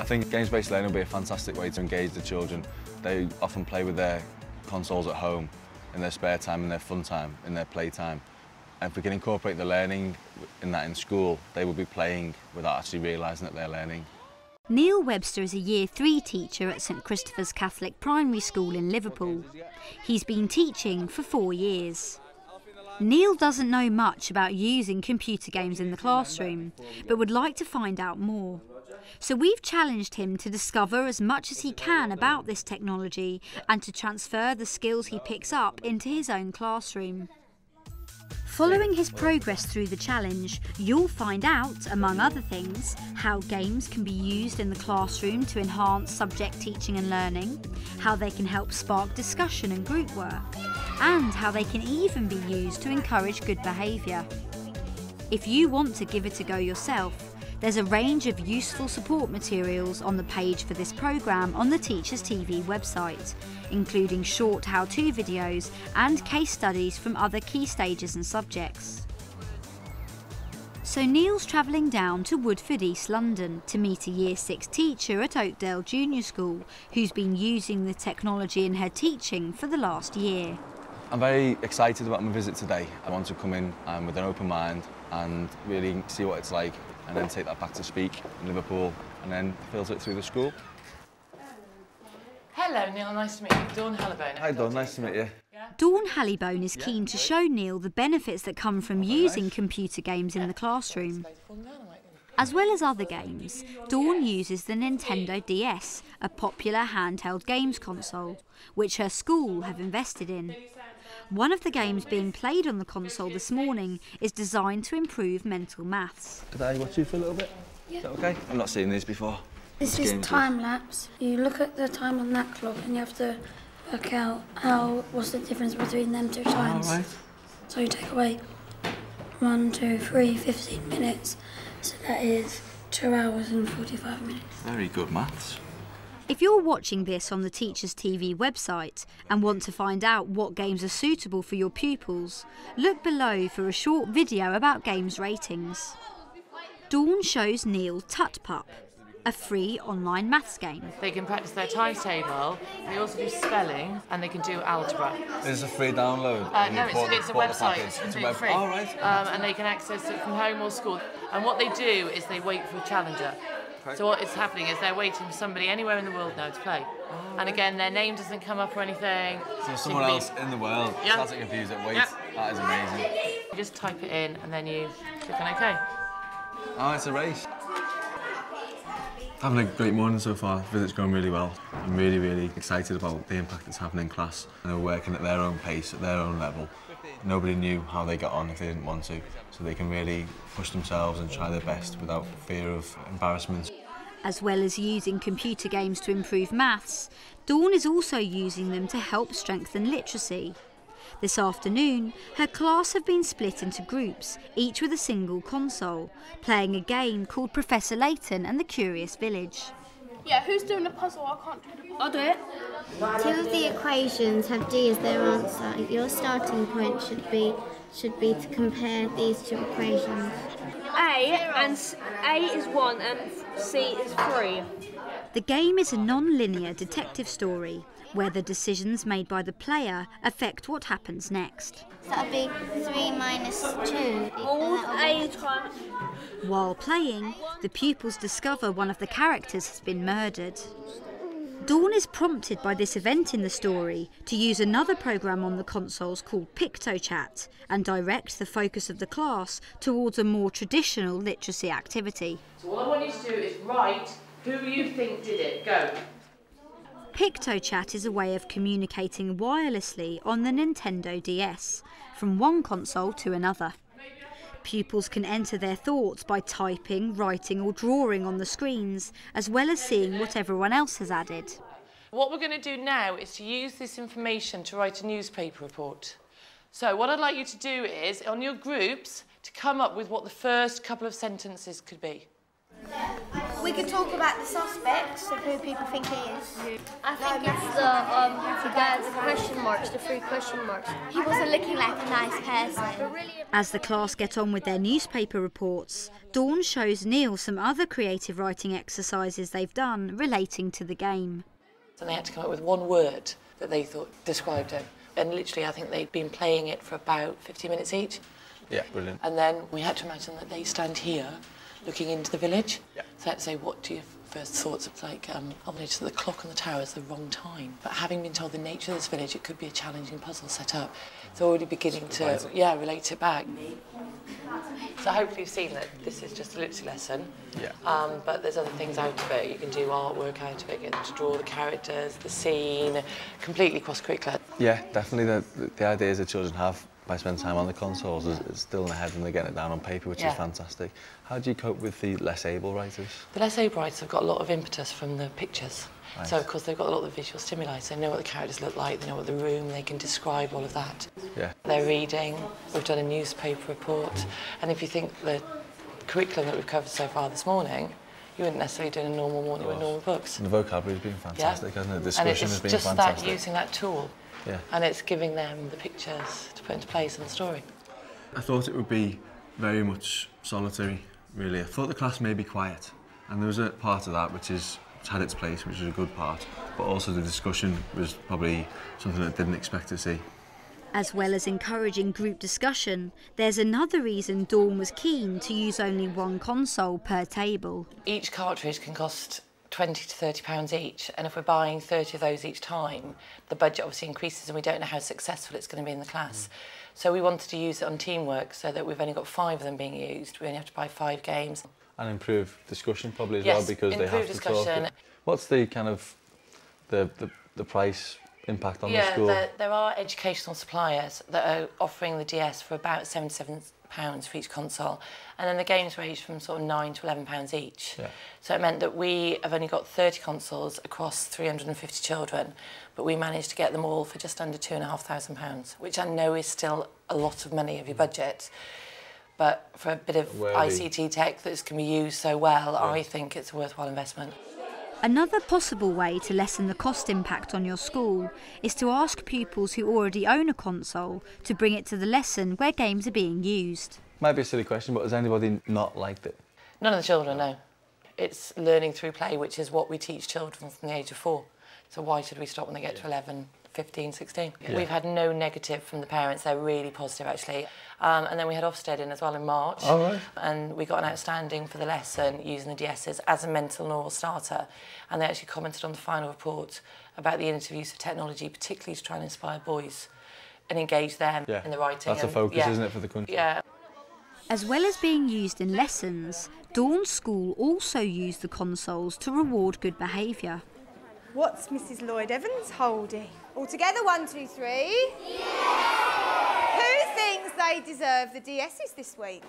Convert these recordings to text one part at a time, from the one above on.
think games-based learning will be a fantastic way to engage the children. They often play with their consoles at home, in their spare time, in their fun time, in their playtime. And if we can incorporate the learning in school, they will be playing without actually realising that they're learning. Neil Webster is a Year 3 teacher at St Christopher's Catholic Primary School in Liverpool. He's been teaching for 4 years. Neil doesn't know much about using computer games in the classroom, but would like to find out more. So we've challenged him to discover as much as he can about this technology and to transfer the skills he picks up into his own classroom. Following his progress through the challenge, you'll find out, among other things, how games can be used in the classroom to enhance subject teaching and learning, how they can help spark discussion and group work, and how they can even be used to encourage good behaviour. If you want to give it a go yourself, there's a range of useful support materials on the page for this programme on the Teachers TV website, including short how-to videos and case studies from other key stages and subjects. So Neil's travelling down to Woodford, East London to meet a Year 6 teacher at Oakdale Junior School who's been using the technology in her teaching for the last year. I'm very excited about my visit today. I want to come in with an open mind and really see what it's like, and then take that back to Speak in Liverpool and then filter it through the school. Hello Neil, nice to meet you. Dawn Hallibone. Hi Dawn, nice to meet you. Dawn Hallibone is keen to show Neil the benefits that come from using computer games in the classroom. As well as other games, Dawn uses the Nintendo DS, a popular handheld games console, which her school have invested in. One of the games being played on the console this morning is designed to improve mental maths. Could I watch you for a little bit? Yeah. Is that okay? I've not seen these before. This is time lapse. You look at the time on that clock and you have to work out what's the difference between them two times. All right. So you take away 1, 2, 3, 15 minutes. So that is 2 hours and 45 minutes. Very good maths. If you're watching this on the Teachers TV website and want to find out what games are suitable for your pupils, look below for a short video about games ratings. Dawn shows Neil Tut-Pup, a free online maths game. They can practice their timetable, they also do spelling, and they can do algebra. Is this a free download? No, it's a website, it's completely free. Oh, right. And they can access it from home or school. And what they do is they wait for a challenger. So what is happening is they're waiting for somebody anywhere in the world now to play. And again, their name doesn't come up or anything. So someone else in the world starts to confuse it. Wait, that is amazing. You just type it in and then you click on OK. Oh, it's a race. Having a great morning so far. The visit's going really well. I'm really, really excited about the impact it's having in class. They're working at their own pace, at their own level. Nobody knew how they got on if they didn't want to, so they can really push themselves and try their best without fear of embarrassment. As well as using computer games to improve maths, Dawn is also using them to help strengthen literacy. This afternoon, her class have been split into groups, each with a single console, playing a game called Professor Layton and the Curious Village. Yeah, who's doing the puzzle? I can't do it. I'll do it. 2 of the equations have D as their answer. Your starting point should be to compare these 2 equations. A is 1 and C is 3. The game is a non-linear detective story where the decisions made by the player affect what happens next. So that would be 3 minus 2. A times. While playing, the pupils discover one of the characters has been murdered. Dawn is prompted by this event in the story to use another programme on the consoles called PictoChat and direct the focus of the class towards a more traditional literacy activity. So all I want you to do is write who you think did it. Go. PictoChat is a way of communicating wirelessly on the Nintendo DS, from one console to another. Pupils can enter their thoughts by typing, writing or drawing on the screens, as well as seeing what everyone else has added. What we're going to do now is to use this information to write a newspaper report. So what I'd like you to do is, on your groups, to come up with what the first couple of sentences could be. We could talk about the suspects of who people think he is. I think it's the guy with the question marks, the 3 question marks. He wasn't looking like a nice person. As the class get on with their newspaper reports, Dawn shows Neil some other creative writing exercises they've done relating to the game. And they had to come up with one word that they thought described him. And literally, I think they'd been playing it for about 50 minutes each. Yeah, brilliant. And then we had to imagine that they stand here, looking into the village. Yeah. So let's say, what do your first thoughts? It's like, I've noticed that the clock on the tower is the wrong time. But having been told the nature of this village, it could be a challenging puzzle set up. So already beginning to, relate it back. So hopefully you've seen that this is just a literacy lesson. Yeah. But there's other things out of it. You can do artwork out of it, get them to draw the characters, the scene, completely cross-curricular. Yeah, definitely the ideas that children have by spending time on the consoles is still in their head and they're getting it down on paper, which is fantastic. How do you cope with the less able writers? The less able writers have got a lot of impetus from the pictures. Right. So, of course, they've got a lot of the visual stimuli, so they know what the characters look like, they know what the room, they can describe all of that. Yeah. They're reading, we've done a newspaper report, and if you think the curriculum that we've covered so far this morning, you wouldn't necessarily do in a normal morning with normal books. And the vocabulary's been fantastic, hasn't it? The discussion has been fantastic. And it's just that, using that tool, yeah. And it's giving them the pictures to put into place in the story. I thought it would be very much solitary, really. I thought the class may be quiet, and there was a part of that which had its place, which was a good part, but also the discussion was probably something I didn't expect to see. As well as encouraging group discussion, there's another reason Dawn was keen to use only one console per table. Each cartridge can cost £20 to £30 each, and if we're buying 30 of those each time, the budget obviously increases and we don't know how successful it's going to be in the class. So we wanted to use it on teamwork so that we've only got 5 of them being used. We only have to buy 5 games. And improve discussion probably as well, because they have to talk. What's the kind of the price impact on the school? Yeah, there are educational suppliers that are offering the DS for about £77 for each console, and then the games range from sort of £9 to £11 each. Yeah. So it meant that we have only got 30 consoles across 350 children, but we managed to get them all for just under £2,500, which I know is still a lot of money of your budget. But for a bit of ICT tech that can be used so well, I think it's a worthwhile investment. Another possible way to lessen the cost impact on your school is to ask pupils who already own a console to bring it to the lesson where games are being used. Might be a silly question, but has anybody not liked it? None of the children, no. It's learning through play, which is what we teach children from the age of 4. So why should we stop when they get to 11, 15, 16? Yeah. We've had no negative from the parents. They're really positive, actually. And then we had Ofsted in as well in March. Oh, right. And we got an outstanding for the lesson using the DSs as a mental and oral starter. And they actually commented on the final report about the innovative use of technology, particularly to try and inspire boys and engage them in the writing. That's a focus, isn't it, for the country? Yeah. As well as being used in lessons, Dawn's school also used the consoles to reward good behaviour. What's Mrs. Lloyd Evans holding? All together, 1, 2, 3. Yeah! Who thinks they deserve the DSs this week?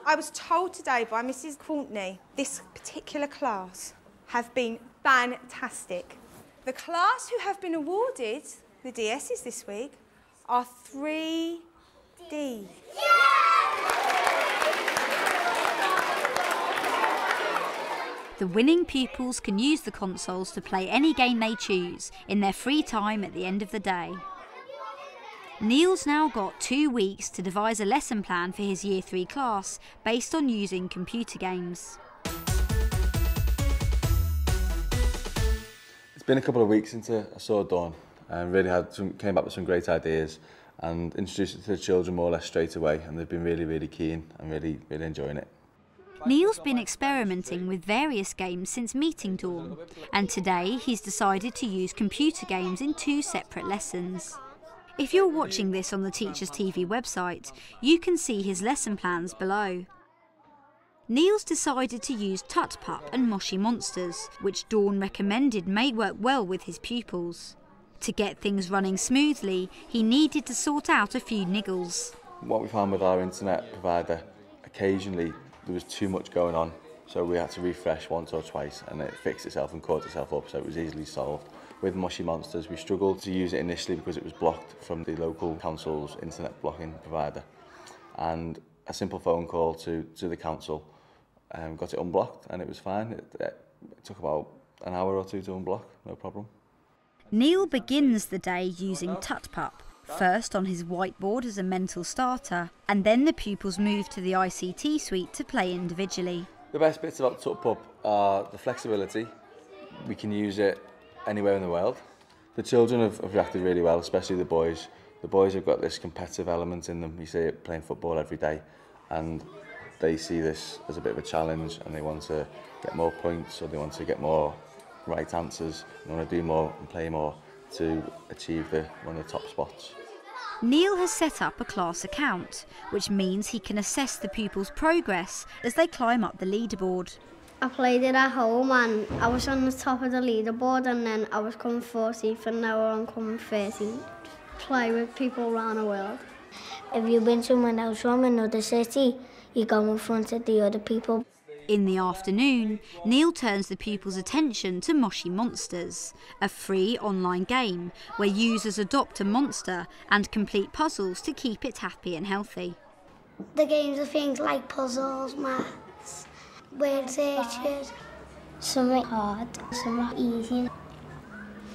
I was told today by Mrs. Courtney, this particular class have been fantastic. The class who have been awarded the DSs this week are 3D. The winning pupils can use the consoles to play any game they choose in their free time at the end of the day. Neil's now got 2 weeks to devise a lesson plan for his Year 3 class based on using computer games. It's been a couple of weeks since I saw Dawn and really came back with some great ideas and introduced it to the children more or less straight away, and they've been really, really keen and really enjoying it. Neil's been experimenting with various games since meeting Dawn, and today he's decided to use computer games in 2 separate lessons. If you're watching this on the Teachers TV website, you can see his lesson plans below. Neil's decided to use Tut Pup and Moshi Monsters, which Dawn recommended may work well with his pupils. To get things running smoothly, he needed to sort out a few niggles. What we found with our internet provider, occasionally there was too much going on, so we had to refresh once or twice and it fixed itself and caught itself up, so it was easily solved. With Moshi Monsters, we struggled to use it initially because it was blocked from the local council's internet blocking provider, and a simple phone call to the council got it unblocked and it was fine. It took about an hour or two to unblock, no problem. Neil begins the day using Tut-Pup, first on his whiteboard as a mental starter, and then the pupils move to the ICT suite to play individually. The best bits about Tut-Pup are the flexibility. We can use it anywhere in the world. The children have reacted really well, especially the boys. The boys have got this competitive element in them. You see it playing football every day, and they see this as a bit of a challenge, and they want to get more points, or they want to get more right answers, and want to do more and play more to achieve one of the top spots. Neil has set up a class account, which means he can assess the pupils' progress as they climb up the leaderboard. I played it at home and I was on the top of the leaderboard, and then I was coming 14th and now I'm coming 13th. Play with people around the world. If you've been somewhere else from another city, you go in front of the other people. In the afternoon, Neil turns the pupils' attention to Moshi Monsters, a free online game where users adopt a monster and complete puzzles to keep it happy and healthy. The games are things like puzzles, maths, word searches. Some are hard, some are easy.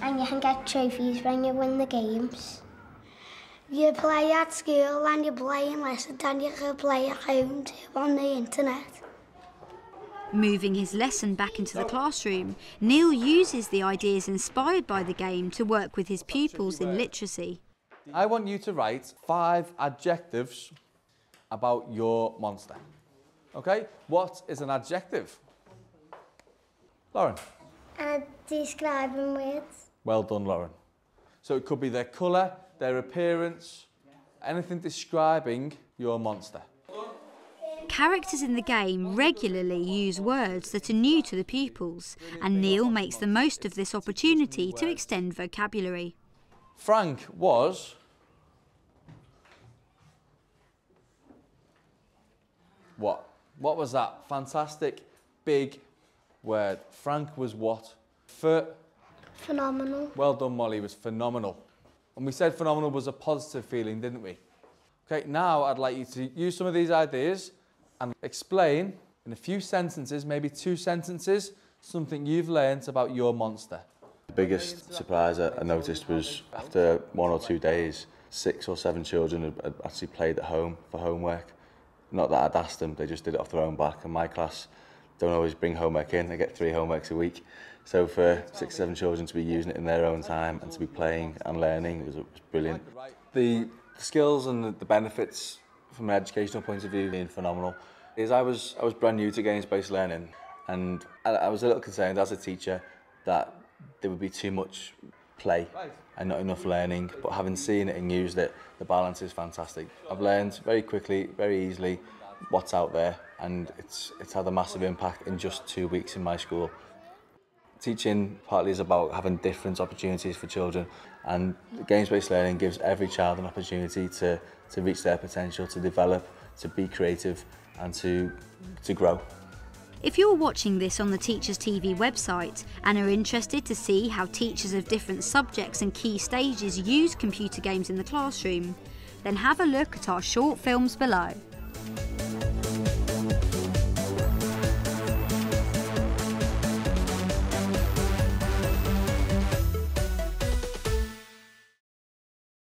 And you can get trophies when you win the games. You play at school and you play in lessons, and you can play at home too on the internet. Moving his lesson back into the classroom, Neil uses the ideas inspired by the game to work with his pupils in literacy. I want you to write 5 adjectives about your monster. Okay? What is an adjective? Lauren? Describing words. Well done, Lauren. So it could be their colour, their appearance, anything describing your monster. Characters in the game regularly use words that are new to the pupils, and Neil makes the most of this opportunity to extend vocabulary. Frank was... What? What was that fantastic big word? Frank was what? Phenomenal. Well done, Molly, was phenomenal. And we said phenomenal was a positive feeling, didn't we? Okay, now I'd like you to use some of these ideas and explain in a few sentences, maybe 2 sentences, something you've learnt about your monster. The biggest surprise I noticed was after 1 or 2 days, 6 or 7 children had actually played at home for homework. Not that I'd asked them, they just did it off their own back. And my class don't always bring homework in, they get 3 homeworks a week. So for 6 or 7 children to be using it in their own time and to be playing and learning was brilliant. The skills and the benefits from an educational point of view being phenomenal is I was brand new to games-based learning, and I was a little concerned as a teacher that there would be too much play and not enough learning, but having seen it and used it, the balance is fantastic. I've learned very quickly, very easily what's out there, and it's had a massive impact in just 2 weeks in my school. Teaching partly is about having different opportunities for children, and games-based learning gives every child an opportunity to reach their potential, to develop, to be creative and to grow. If you're watching this on the Teachers TV website and are interested to see how teachers of different subjects and key stages use computer games in the classroom, then have a look at our short films below.